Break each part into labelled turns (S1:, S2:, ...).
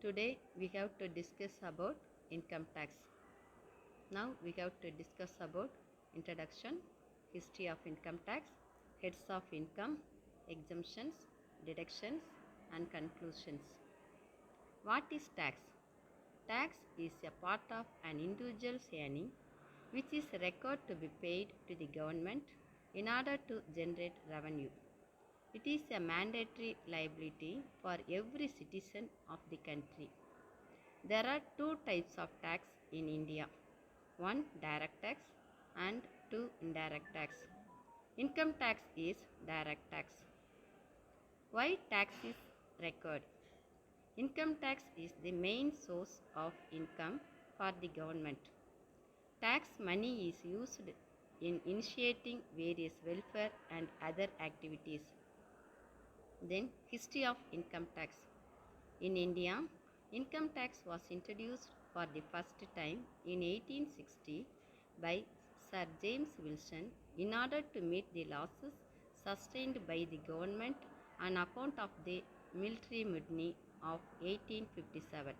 S1: Today we have to discuss about income tax. Now we have to discuss about introduction, history of income tax, heads of income, exemptions, deductions and conclusions. What is tax? Tax is a part of an individual's earning which is required to be paid to the government in order to generate revenue. It is a mandatory liability for every citizen of the country. There are two types of tax in India. One direct tax and two indirect tax. Income tax is direct tax. Why tax is required? Income tax is the main source of income for the government. Tax money is used in initiating various welfare and other activities. Then, history of income tax. In India, income tax was introduced for the first time in 1860 by Sir James Wilson in order to meet the losses sustained by the government on account of the military mutiny of 1857.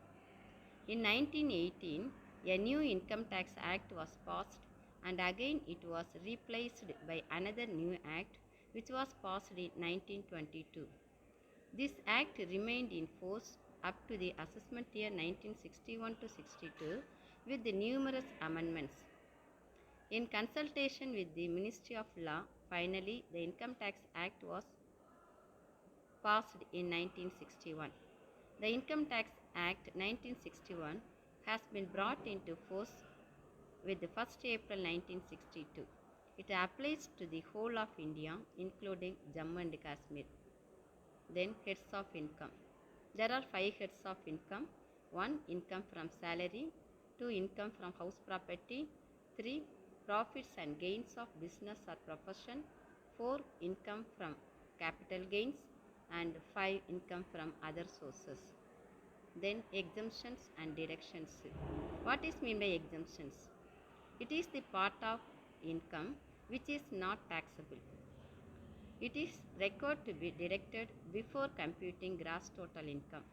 S1: In 1918, a new income tax act was passed and again it was replaced by another new act which was passed in 1922. This act remained in force up to the assessment year 1961 to 62 with the numerous amendments. In consultation with the Ministry of Law, finally the Income Tax Act was passed in 1961. The Income Tax Act 1961 has been brought into force with the 1st April 1962. It applies to the whole of India including Jammu and Kashmir. Then heads of income. There are 5 heads of income. 1. Income from salary. 2. Income from house property. 3. Profits and gains of business or profession. 4. Income from capital gains. And 5. Income from other sources. Then exemptions and deductions. What is meant by exemptions? It is the part of income which is not taxable. It is required to be deducted before computing gross total income.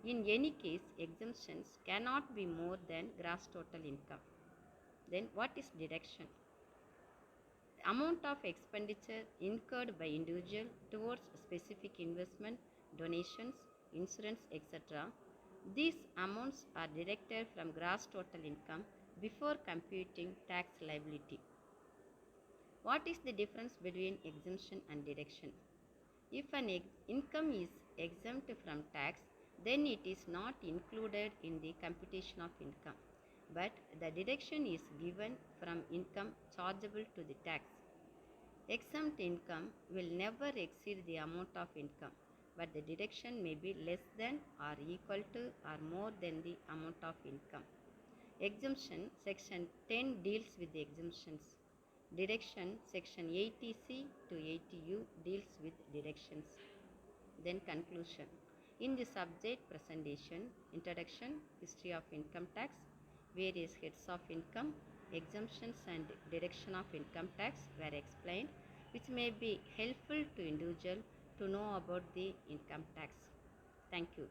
S1: In any case, exemptions cannot be more than gross total income. Then what is deduction? The amount of expenditure incurred by individual towards specific investment, donations, insurance, etc. These amounts are deducted from gross total income before computing tax liability. What is the difference between exemption and deduction? If an income is exempt from tax, then it is not included in the computation of income, but the deduction is given from income chargeable to the tax. Exempt income will never exceed the amount of income, but the deduction may be less than or equal to or more than the amount of income. Exemption section 10 deals with the exemptions. Deduction section 80C to 80U deals with deductions. Then conclusion. In the subject presentation, introduction, history of income tax, various heads of income, exemptions and deduction of income tax were explained, which may be helpful to individual to know about the income tax. Thank you.